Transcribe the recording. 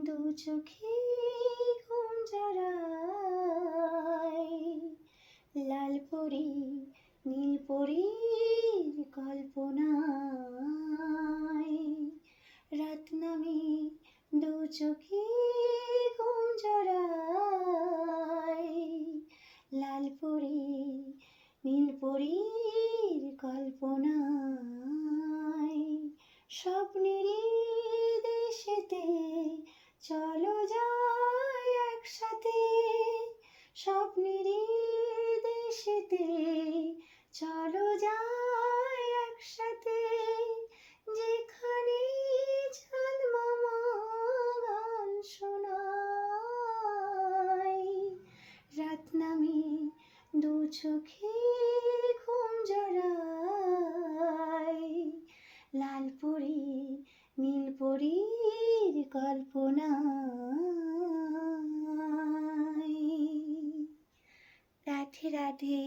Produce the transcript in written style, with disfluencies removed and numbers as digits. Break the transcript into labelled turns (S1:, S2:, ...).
S1: দু চোখে ঘুম জড়ায়, লাল পরি নীল পরীর কল্পনায়। রাত নামে দু চোখে ঘুম জড়ায়, লাল পরি নীল পরীর কল্পনায়। স্বপ্নেরই দেশেতে চলো যাই একসাথে, স্বপ্নেরই দেশেতে চলো যাই একসাথে, যেখানে চাঁদ মামা গান শোনায়। রাত নামে দু চোখে ঘুম জড়ায়, লাল পরি নীল পরীর কল্পনায়। রাধে রাধে।